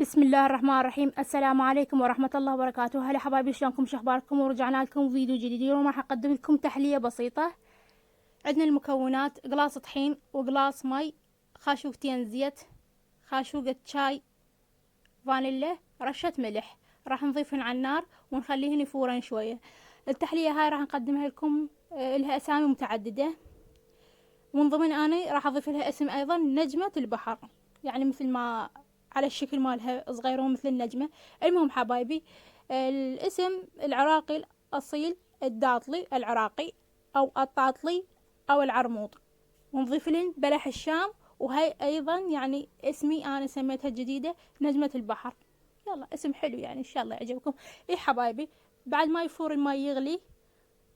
بسم الله الرحمن الرحيم. السلام عليكم ورحمة الله وبركاته. هلا حبايبي، شلونكم؟ شخباركم؟ ورجعنا لكم فيديو جديد. اليوم راح اقدم لكم تحلية بسيطة. عندنا المكونات: قلاص طحين وقلاص مي، خاشوقتين زيت، خاشوقة شاي فانيلا، رشة ملح. راح نضيفهن على النار ونخليهن يفورن شوية. التحلية هاي راح نقدمها لكم لها اسامي متعددة، ومن ضمن اني راح اضيف لها اسم ايضا نجمة البحر، يعني مثل ما على الشكل مالها صغيرة مثل النجمة. المهم حبايبي، الاسم العراقي الأصيل الداطلي العراقي أو الطاطلي أو العرموط، ونضيف لهم بلح الشام. وهي أيضا يعني اسمي أنا سميتها جديدة نجمة البحر. يلا اسم حلو يعني، إن شاء الله يعجبكم. إيه حبايبي، بعد ما يفور الماء يغلي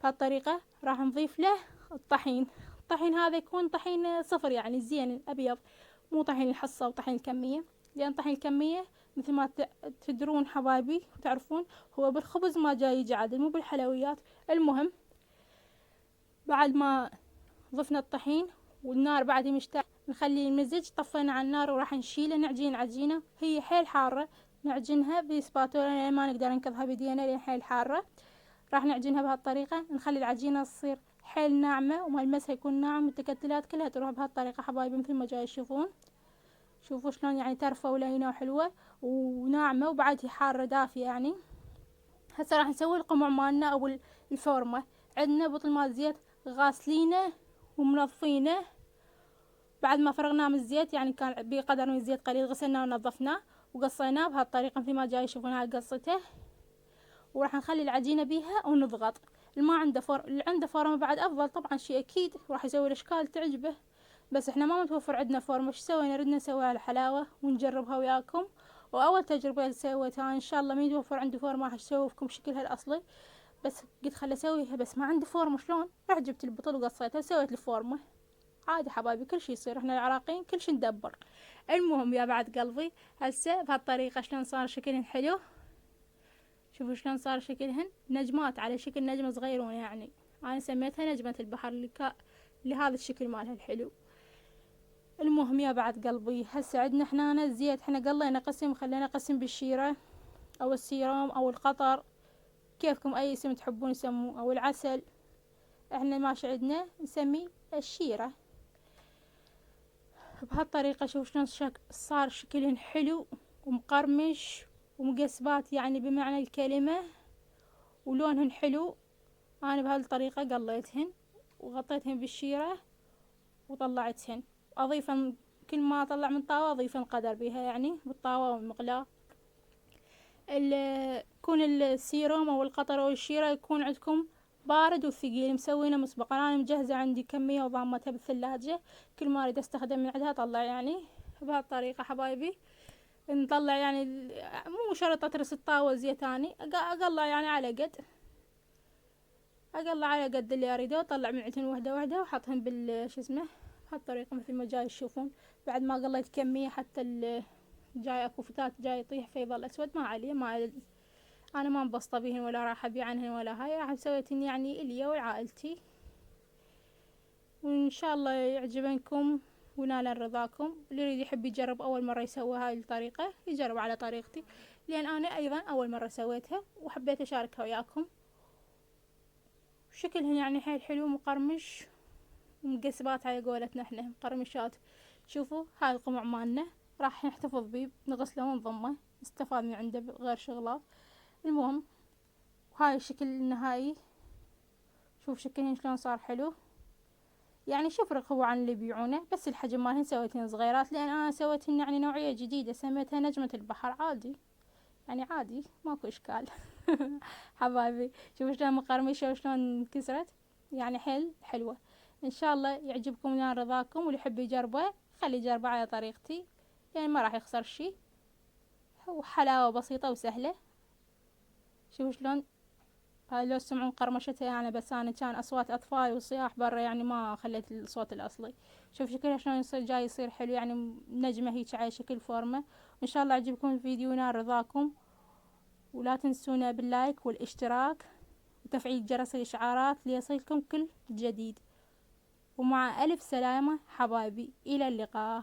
بهالطريقة راح نضيف له الطحين. الطحين هذا يكون طحين صفر يعني زين الأبيض، مو طحين الحصة وطحين الكمية، لأن طحين الكمية مثل ما تدرون حبايبي وتعرفون هو بالخبز ما جاي يجي عدل، مو بالحلويات. المهم بعد ما ضفنا الطحين والنار بعد مشتعل، نخلي المزج. طفينا على النار وراح نشيله، نعجين عجينة هي حيل حارة، نعجنها بسباتولا لين ما نقدر ننقضها بيدينا لين حيل حارة. راح نعجنها بهالطريقة، نخلي العجينة تصير حيل ناعمة وملمسها يكون ناعم، التكتلات كلها تروح بهالطريقة حبايبي مثل ما جاي تشوفون. شوفوا شلون يعني ترفة ولينة وحلوة وناعمة وبعدها حارة دافية يعني. هسه راح نسوي القمع مالنا او الفورمة. عندنا بطل مال زيت غاسلينه ومنظفينه، بعد ما فرغناه من الزيت يعني كان بقدر من الزيت قليل، غسلناه ونظفناه وقصيناه بهالطريقة مثل ما جاي يشوفون هاي قصته. وراح نخلي العجينة بيها ونضغط. اللي عنده فورمة بعد افضل طبعا، شيء اكيد راح يسوي الاشكال تعجبه، بس احنا ما متوفر عندنا فورمة. ايش سوينا؟ ردنا نسويها على الحلاوة ونجربها وياكم. واول تجربة سويتها ان شاء الله ما يتوفر عندي فورمة راح اسويكم شكلها الاصلي، بس قلت خلي اسويها، بس ما عندي فورمة شلون؟ رحت جبت البطل وقصيتها وسويت الفورمة. عادي حبايبي، كل شي يصير، احنا العراقيين كل شي ندبر. المهم يا بعد قلبي، هسه بهالطريقة شلون صار شكلهن حلو. شوفوا شلون صار شكلهن نجمات على شكل نجمة صغيرون يعني. انا سميتها نجمة البحر لهذا الشكل مالها الحلو. المهم يا بعد قلبي، هسه عندنا احنا الزيت، احنا قلينا قسم، خلينا قسم بالشيرة او السيرام او القطر، كيفكم اي اسم تحبون يسموه، او العسل. احنا ماشي عندنا نسميه الشيرة. بهالطريقة شوف شلون صار شكلهن حلو ومقرمش ومقسبات يعني بمعنى الكلمة، ولونهن حلو. انا بهالطريقة قليتهن وغطيتهن بالشيرة وطلعتهن. اضيفن كل ما اطلع من طاوة اضيفن قدر بيها يعني بالطاوة والمقلاة. يكون السيروم او القطر او الشيرة يكون عندكم بارد وثقيل، مسوينه مسبقا. انا مجهزة عندي كمية وضامتها بالثلاجة، كل ما اريد استخدم من عندها اطلع يعني. بهالطريقة حبايبي نطلع يعني مو شرط اترس الطاوة زيتاني، اقلع يعني على قد، اقلع على قد اللي اريده، واطلع من عندهن وحدة وحدة واحطهن شو اسمه بهالطريقة مثل ما جاي تشوفون. بعد ما قليت كمية حتى جاي اكو فتات جاي يطيح فيظل اسود، ما عليه، ما انا ما مبسطة بيهن ولا راح ابيع عنهن ولا هاي، راح سويتهن يعني الي وعائلتي. وان شاء الله يعجبنكم ونال رضاكم. اللي يريد يحب يجرب اول مرة يسوي هاي الطريقة يجرب على طريقتي، لان انا ايضا اول مرة سويتها وحبيت اشاركها وياكم. شكلهن يعني حيل حلو مقرمش ومقسبات على قولتنا احنا مقرمشات. شوفوا هاي القمع مالنا راح نحتفظ بيه، نغسله ونضمه، نستفاد من عنده غير شغلات. المهم وهاي الشكل النهائي. شوف شكلهن شلون صار حلو، يعني شوف هو عن اللي يبيعونه، بس الحجم مالهن سويتهن صغيرات لان انا سويتهن يعني نوعية جديدة سميتها نجمة البحر. عادي يعني، عادي ماكو اشكال. حبايبي شوفوا شلون مقرمشة وشلون كسرت، يعني حيل حلوة. ان شاء الله يعجبكم ونال رضاكم، واللي يحب يجربه خلي يجربه على طريقتي، يعني ما راح يخسر شي، وحلاوة بسيطة وسهلة. شوفوا شلون هاي، لو تسمعون قرمشتها يعني، بس انا كان اصوات اطفال وصياح برا يعني ما خليت الصوت الاصلي. شوف شكلها شلون يصير جاي يصير حلو يعني نجمة هيك على شكل فورمة. ان شاء الله يعجبكم الفيديو ونال رضاكم، ولا تنسونا باللايك والاشتراك وتفعيل جرس الاشعارات ليصلكم كل جديد. ومع الف سلامة حبايبي، الى اللقاء.